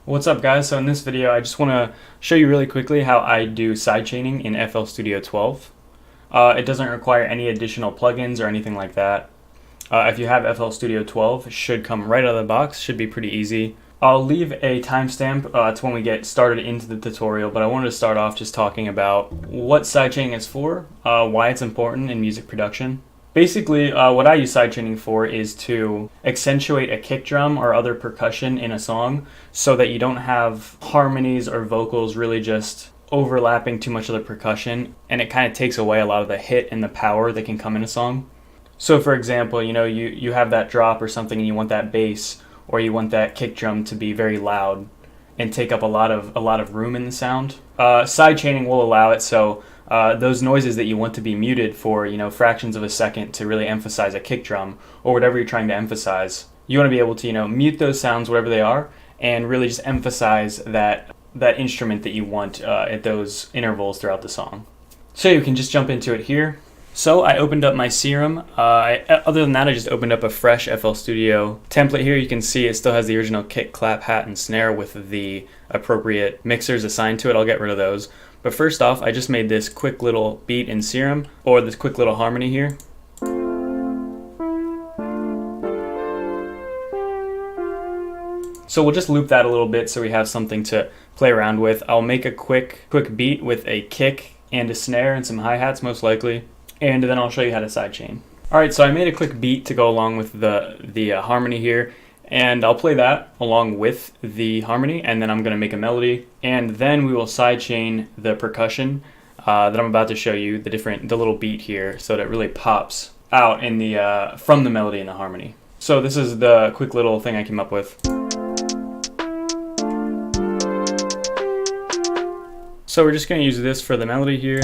What's up, guys? So in this video I just want to show you really quickly how I do sidechaining in FL Studio 12. It doesn't require any additional plugins or anything like that. If you have FL Studio 12, it should come right out of the box, should be pretty easy. I'll leave a timestamp to when we get started into the tutorial, but I wanted to start off just talking about what sidechaining is for, why it's important in music production. Basically, what I use sidechaining for is to accentuate a kick drum or other percussion in a song so that you don't have harmonies or vocals really just overlapping too much of the percussion, and it kind of takes away a lot of the hit and the power that can come in a song. So for example, you have that drop or something and you want that bass or you want that kick drum to be very loud and take up a lot of room in the sound. Sidechaining will allow it so those noises that you want to be muted for fractions of a second to really emphasize a kick drum or whatever you're trying to emphasize, you want to be able to mute those sounds whatever they are and really just emphasize that instrument that you want at those intervals throughout the song. So you can just jump into it here. So I opened up my Serum. Other than that, I just opened up a fresh FL Studio template here. You can see it still has the original kick, clap, hat, and snare with the appropriate mixers assigned to it. I'll get rid of those. But first off, I just made this quick little beat in Serum, or this quick little harmony here. So we'll just loop that a little bit so we have something to play around with. I'll make a quick beat with a kick and a snare and some hi-hats most likely, and then I'll show you how to sidechain. Alright, so I made a quick beat to go along with the harmony here, and I'll play that along with the harmony, and then I'm going to make a melody, and then we will sidechain the percussion that I'm about to show you, the little beat here, so that it really pops out in from the melody and the harmony. So this is the quick little thing I came up with. So we're just going to use this for the melody here.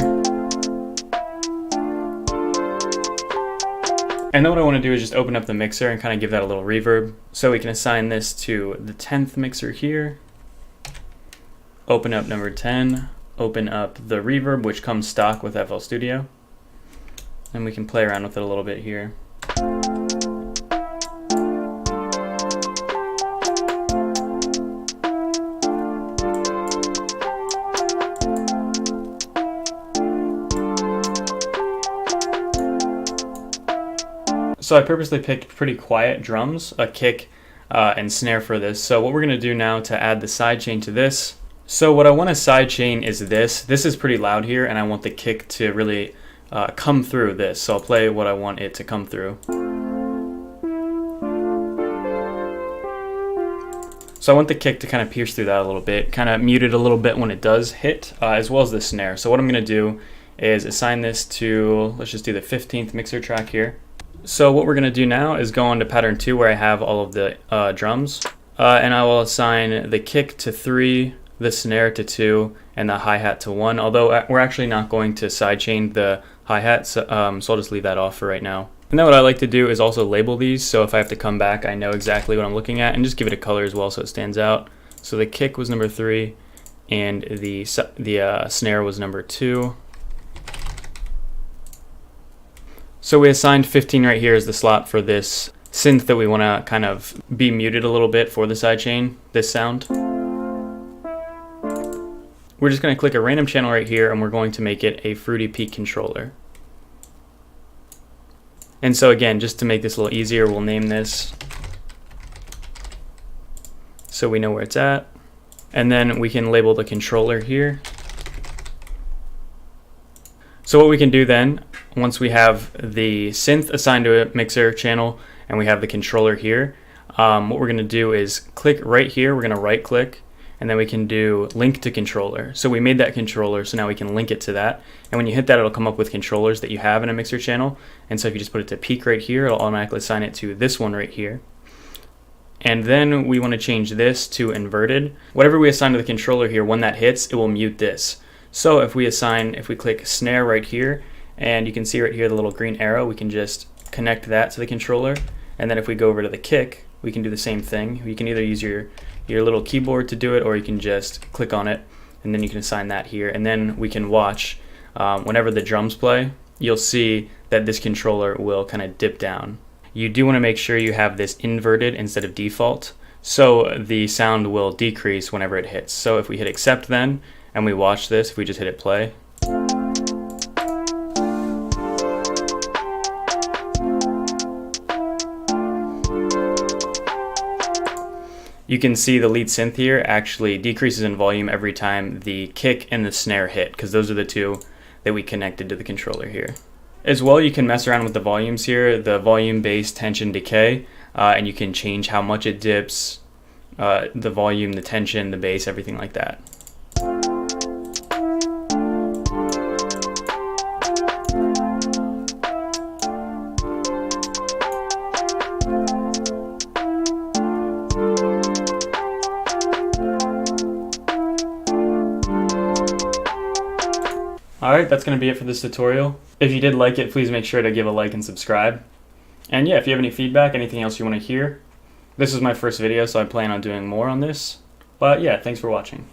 And then what I want to do is just open up the mixer and kind of give that a little reverb. So we can assign this to the 10th mixer here. Open up number 10. Open up the reverb, which comes stock with FL Studio. And we can play around with it a little bit here. So I purposely picked pretty quiet drums, a kick and snare for this. So what we're going to do now to add the sidechain to this. So what I want to sidechain is this. This is pretty loud here and I want the kick to really come through this. So I'll play what I want it to come through. So I want the kick to kind of pierce through that a little bit, kind of mute it a little bit when it does hit, as well as the snare. So what I'm going to do is assign this to, let's just do the 15th mixer track here. So what we're going to do now is go on to pattern 2 where I have all of the drums, and I will assign the kick to 3, the snare to 2, and the hi-hat to 1, although we're actually not going to sidechain the hi-hat, so I'll just leave that off for right now. And then what I like to do is also label these, so if I have to come back I know exactly what I'm looking at, and just give it a color as well so it stands out. So the kick was number 3, and the snare was number 2. So we assigned 15 right here as the slot for this synth that we want to kind of be muted a little bit for the sidechain, this sound. We're just going to click a random channel right here and we're going to make it a Fruity Peak controller. And so again, just to make this a little easier, we'll name this so we know where it's at. And then we can label the controller here. So what we can do then, once we have the synth assigned to a mixer channel and we have the controller here, what we're going to do is click right here, we're going to right click, and then we can do link to controller. So we made that controller, so now we can link it to that. And when you hit that, it'll come up with controllers that you have in a mixer channel. And so if you just put it to peak right here, it'll automatically assign it to this one right here. And then we want to change this to inverted. Whatever we assign to the controller here, when that hits, it will mute this. So if we click snare right here, and you can see right here the little green arrow, we can just connect that to the controller. And then if we go over to the kick, we can do the same thing. You can either use your little keyboard to do it, or you can just click on it, and then you can assign that here. And then we can watch, whenever the drums play, you'll see that this controller will kind of dip down. You do want to make sure you have this inverted instead of default. So the sound will decrease whenever it hits. So if we hit accept then, and we watch this, if we just hit it play, you can see the lead synth here actually decreases in volume every time the kick and the snare hit, because those are the two that we connected to the controller here. As well, you can mess around with the volumes here, the volume, bass, tension, decay, and you can change how much it dips, the volume, the tension, the bass, everything like that. Alright, that's going to be it for this tutorial. If you did like it, please make sure to give a like and subscribe. And yeah, if you have any feedback, anything else you want to hear, this is my first video, so I plan on doing more on this. But yeah, thanks for watching.